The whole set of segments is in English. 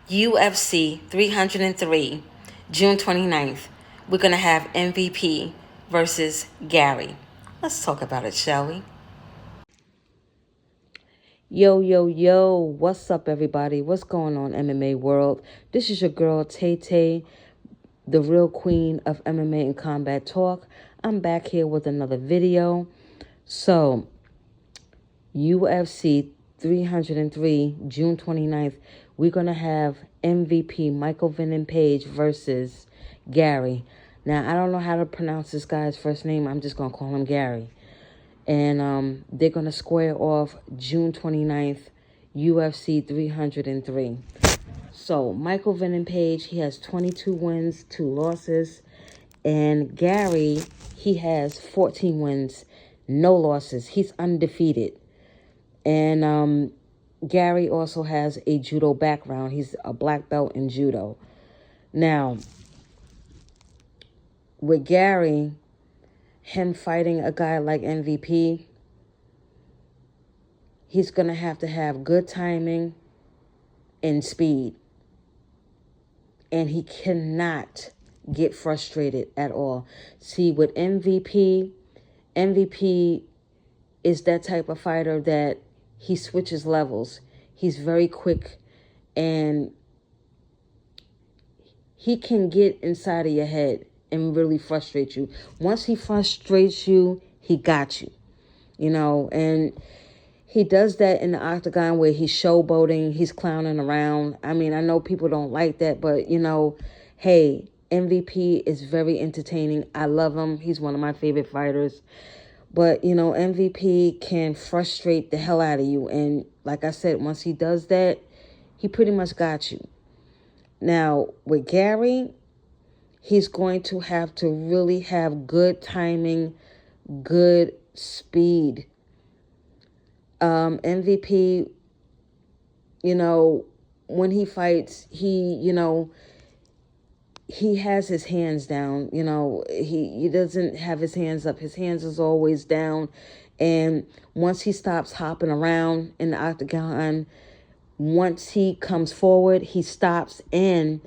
UFC 303, June 29th. We're going to have MVP versus Garry. Let's talk about it, shall we? Yo, yo, yo. What's up, everybody? What's going on, MMA world? This is your girl, Tay Tay, the real queen of MMA and combat talk. I'm back here with another video. So, UFC 303, June 29th, we're going to have MVP Michael Venom Page versus Garry. Now, I don't know how to pronounce this guy's first name. I'm just going to call him Garry. And they're going to square off June 29th, UFC 303. So, Michael Venom Page, he has 22 wins, 2 losses. And Garry, he has 14 wins, no losses. He's undefeated. And Garry also has a judo background. He's a black belt in judo. Now, with Garry, him fighting a guy like MVP, he's going to have good timing and speed. And he cannot get frustrated at all. See, with MVP is that type of fighter that he switches levels. He's very quick, and he can get inside of your head and really frustrate you. Once he frustrates you, he got you. You know, and he does that in the octagon where he's showboating, he's clowning around. I mean, I know people don't like that, but, you know, hey, MVP is very entertaining. I love him. He's one of my favorite fighters. But, you know, MVP can frustrate the hell out of you. And like I said, once he does that, he pretty much got you. Now, with Garry, he's going to have to really have good timing, good speed. MVP, you know, when he fights, he has his hands down. You know, he doesn't have his hands up. His hands is always down. And once he stops hopping around in the octagon, once he comes forward, he stops, and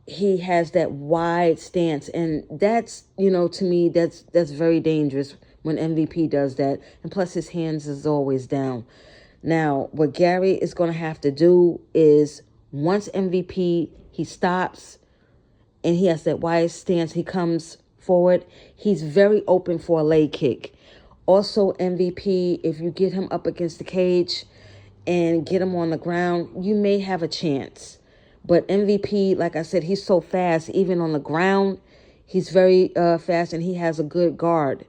he has that wide stance. And that's, you know, to me, that's very dangerous when MVP does that. And plus, his hands is always down. Now, what Garry is going to have to do is, once MVP, he stops and he has that wide stance, he comes forward, he's very open for a leg kick. Also, MVP, if you get him up against the cage and get him on the ground, you may have a chance. But MVP, like I said, he's so fast, even on the ground, he's very fast, and he has a good guard.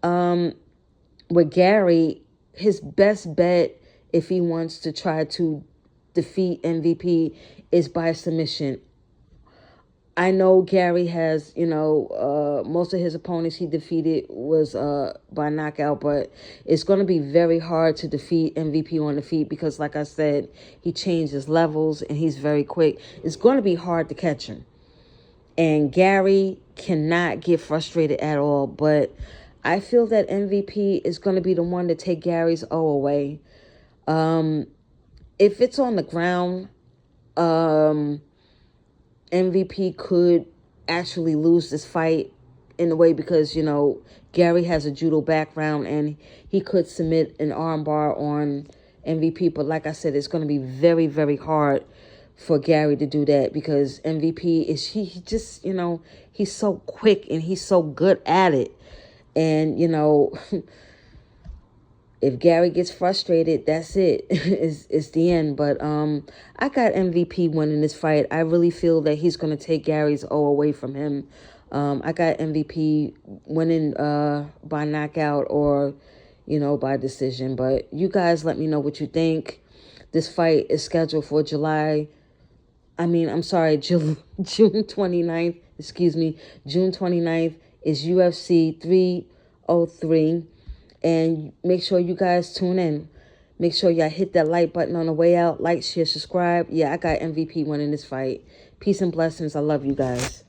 With Garry, his best bet, if he wants to try to defeat MVP, is by submission. I know Garry has, you know, most of his opponents he defeated was by knockout, but it's going to be very hard to defeat MVP on the feet because, like I said, he changes levels and he's very quick. It's going to be hard to catch him. And Garry cannot get frustrated at all, but I feel that MVP is going to be the one to take Garry's O away. If it's on the ground, MVP could actually lose this fight in a way because, you know, Garry has a judo background and he could submit an armbar on MVP. But like I said, it's going to be very, very hard for Garry to do that because MVP is, he just, you know, he's so quick and he's so good at it. And, you know, if Garry gets frustrated, that's it. It's the end. But I got MVP winning this fight. I really feel that he's going to take Garry's O away from him. I got MVP winning by knockout or, you know, by decision. But you guys let me know what you think. This fight is scheduled for June 29th. Excuse me. June 29th is UFC 303. And make sure you guys tune in. Make sure y'all hit that like button on the way out. Like, share, subscribe. Yeah, I got MVP winning this fight. Peace and blessings. I love you guys.